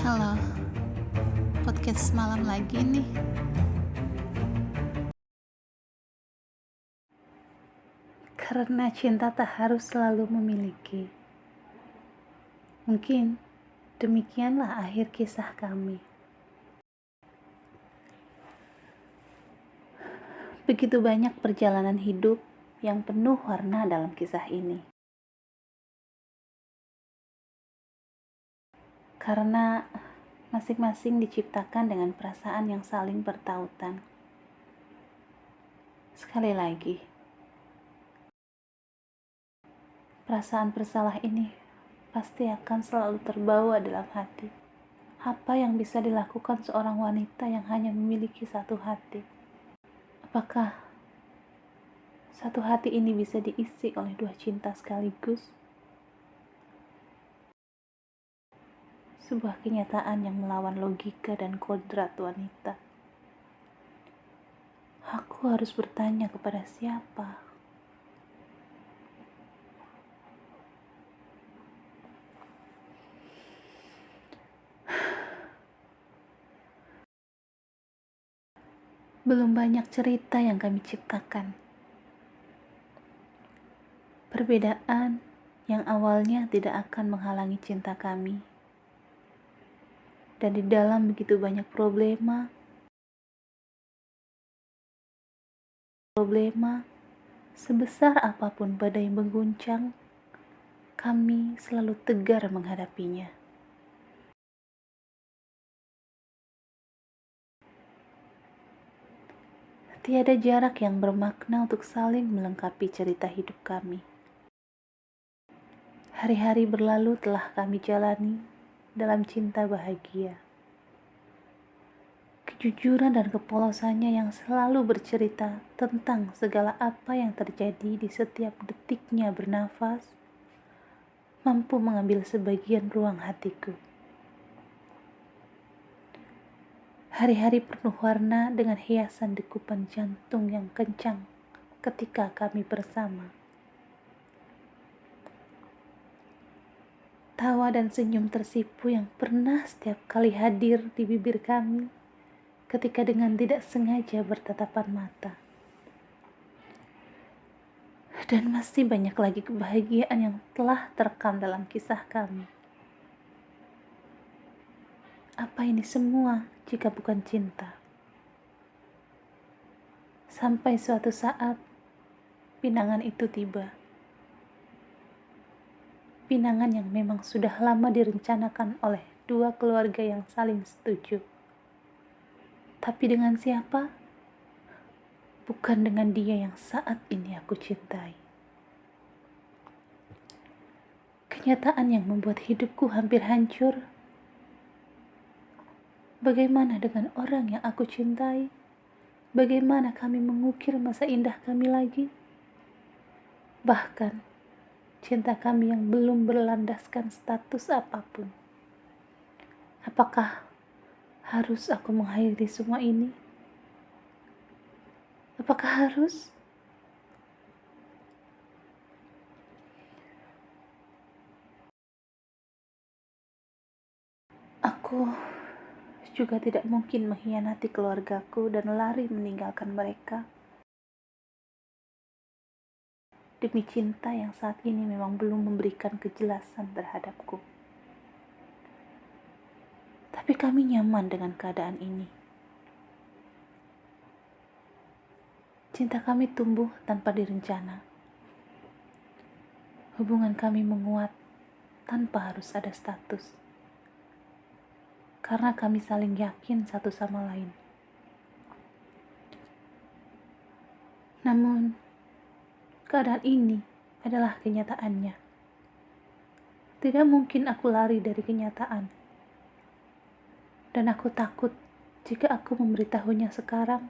Halo, podcast malam lagi nih. Karena cinta tak harus selalu memiliki. Mungkin demikianlah akhir kisah kami. Begitu banyak perjalanan hidup yang penuh warna dalam kisah ini. Karena masing-masing diciptakan dengan perasaan yang saling bertautan. Sekali lagi, perasaan bersalah ini pasti akan selalu terbawa dalam hati. Apa yang bisa dilakukan seorang wanita yang hanya memiliki satu hati? Apakah satu hati ini bisa diisi oleh dua cinta sekaligus? Sebuah kenyataan yang melawan logika dan kodrat wanita. Aku harus bertanya kepada siapa? Belum banyak cerita yang kami ciptakan. Perbedaan yang awalnya tidak akan menghalangi cinta kami. Dan di dalam begitu banyak problema, sebesar apapun badai mengguncang, kami selalu tegar menghadapinya. Tiada jarak yang bermakna untuk saling melengkapi cerita hidup kami. Hari-hari berlalu telah kami jalani dalam cinta bahagia. Kejujuran dan kepolosannya yang selalu bercerita tentang segala apa yang terjadi di setiap detiknya bernafas, mampu mengambil sebagian ruang hatiku. Hari-hari penuh warna dengan hiasan dekupan jantung yang kencang ketika kami bersama. Tawa dan senyum tersipu yang pernah setiap kali hadir di bibir kami ketika dengan tidak sengaja bertatapan mata. Dan masih banyak lagi kebahagiaan yang telah terekam dalam kisah kami. Apa ini semua jika bukan cinta? Sampai suatu saat, pinangan itu tiba. Pinangan yang memang sudah lama direncanakan oleh dua keluarga yang saling setuju. Tapi dengan siapa? Bukan dengan dia yang saat ini aku cintai. Kenyataan yang membuat hidupku hampir hancur. Bagaimana dengan orang yang aku cintai? Bagaimana kami mengukir masa indah kami lagi? Bahkan cinta kami yang belum berlandaskan status apapun. Apakah harus aku mengakhiri semua ini? Apakah harus? Aku juga tidak mungkin mengkhianati keluargaku dan lari meninggalkan mereka. Demi cinta yang saat ini memang belum memberikan kejelasan terhadapku. Tapi kami nyaman dengan keadaan ini. Cinta kami tumbuh tanpa direncana. Hubungan kami menguat tanpa harus ada status. Karena kami saling yakin satu sama lain. Namun, keadaan ini adalah kenyataannya. Tidak mungkin aku lari dari kenyataan. Dan aku takut jika aku memberitahunya sekarang,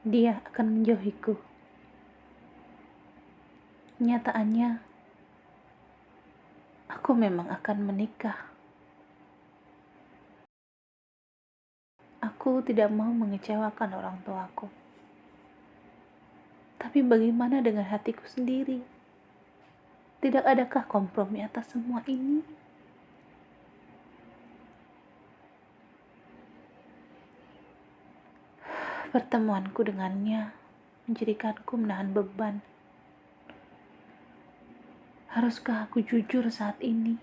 dia akan menjauhiku. Kenyataannya, aku memang akan menikah. Aku tidak mau mengecewakan orang tuaku. Tapi bagaimana dengan hatiku sendiri? Tidak adakah kompromi atas semua ini? Pertemuanku dengannya menjadikanku menahan beban. Haruskah aku jujur saat ini?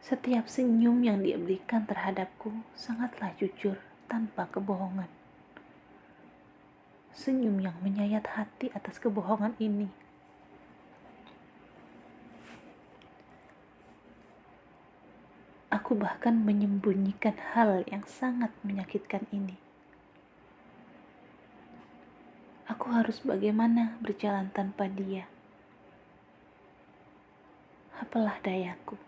Setiap senyum yang dia berikan terhadapku sangatlah jujur, tanpa kebohongan. Senyum yang menyayat hati atas kebohongan ini. Aku bahkan menyembunyikan hal yang sangat menyakitkan ini. Aku harus bagaimana berjalan tanpa dia? Apalah dayaku.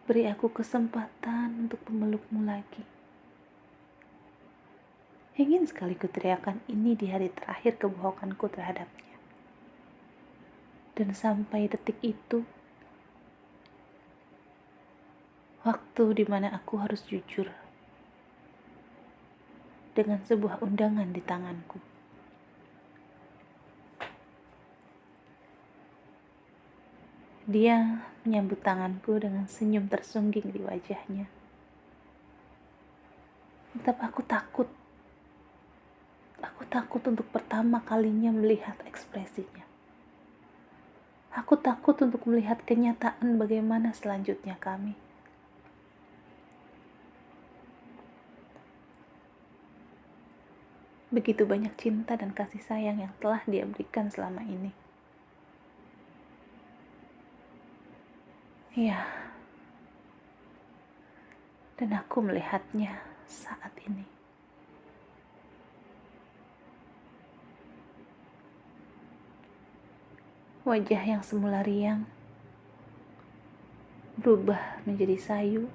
Beri aku kesempatan untuk memelukmu lagi. Ingin sekali kuteriakan ini di hari terakhir kebohonganku terhadapnya. Dan sampai detik itu, waktu di mana aku harus jujur dengan sebuah undangan di tanganku. Dia menyambut tanganku dengan senyum tersungging di wajahnya. Tetap aku takut. Aku takut untuk pertama kalinya melihat ekspresinya. Aku takut untuk melihat kenyataan bagaimana selanjutnya kami. Begitu banyak cinta dan kasih sayang yang telah dia berikan selama ini. Ya, dan aku melihatnya saat ini. Wajah yang semula riang berubah menjadi sayu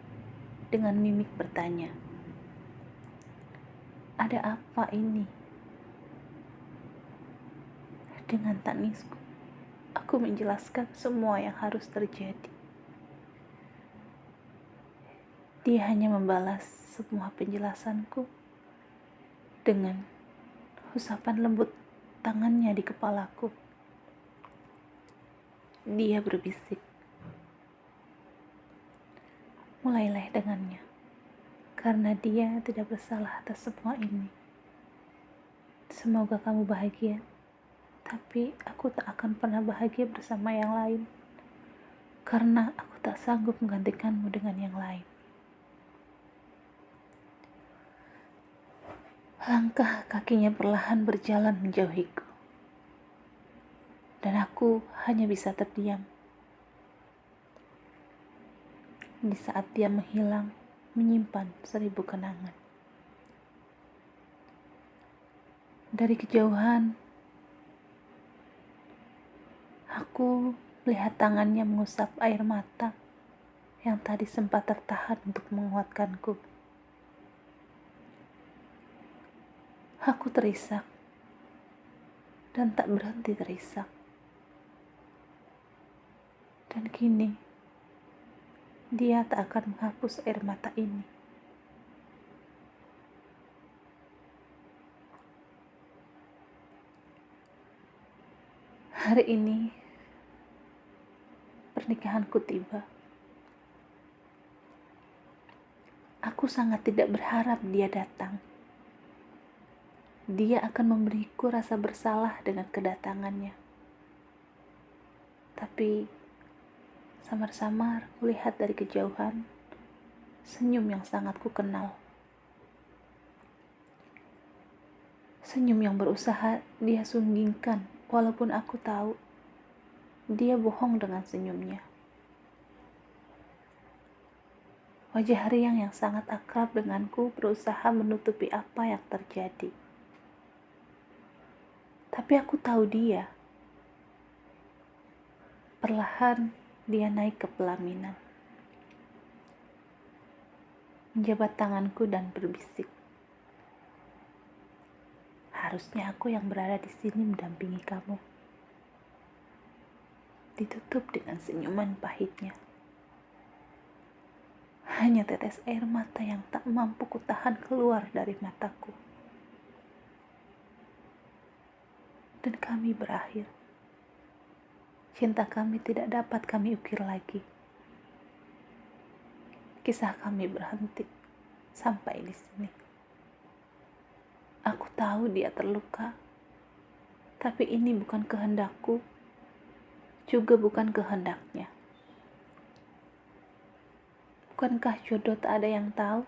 dengan mimik bertanya, "Ada apa ini?" Dengan tangisku, aku menjelaskan semua yang harus terjadi. Dia hanya membalas semua penjelasanku dengan usapan lembut tangannya di kepalaku. Dia berbisik, "Mulailah dengannya, karena dia tidak bersalah atas semua ini. Semoga kamu bahagia, tapi aku tak akan pernah bahagia bersama yang lain, karena aku tak sanggup menggantikanmu dengan yang lain." Langkah kakinya perlahan berjalan menjauhiku, dan aku hanya bisa terdiam. Di saat dia menghilang, menyimpan 1000 kenangan. Dari kejauhan, aku melihat tangannya mengusap air mata yang tadi sempat tertahan untuk menguatkanku. Aku terisak, dan tak berhenti terisak. Dan kini, dia tak akan menghapus air mata ini. Hari ini, pernikahanku tiba. Aku sangat tidak berharap dia datang. Dia akan memberiku rasa bersalah dengan kedatangannya. Tapi, samar-samar kulihat dari kejauhan senyum yang sangat kukenal. Senyum yang berusaha dia sunggingkan, walaupun aku tahu dia bohong dengan senyumnya. Wajah riang yang sangat akrab denganku berusaha menutupi apa yang terjadi. Tapi aku tahu dia. Perlahan dia naik ke pelaminan, menjabat tanganku dan berbisik, "Harusnya aku yang berada di sini mendampingi kamu." Ditutup dengan senyuman pahitnya. Hanya tetes air mata yang tak mampu kutahan keluar dari mataku. Dan kami berakhir. Cinta kami tidak dapat kami ukir lagi. kisah kami berhenti sampai di sini. Aku tahu dia terluka, tapi ini bukan kehendakku, juga bukan kehendaknya. Bukankah jodoh tak ada yang tahu?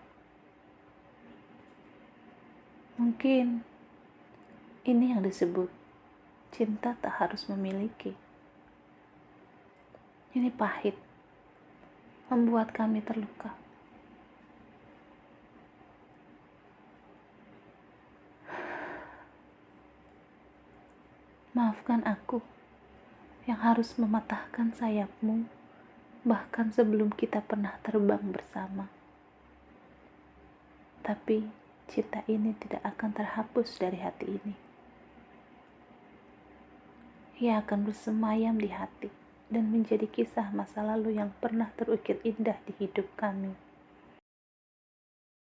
Mungkin ini yang disebut cinta tak harus memiliki. Ini pahit, membuat kami terluka. Maafkan aku yang harus mematahkan sayapmu, bahkan sebelum kita pernah terbang bersama. Tapi cinta ini tidak akan terhapus dari hati ini. Ia akan bersemayam di hati dan menjadi kisah masa lalu yang pernah terukir indah di hidup kami.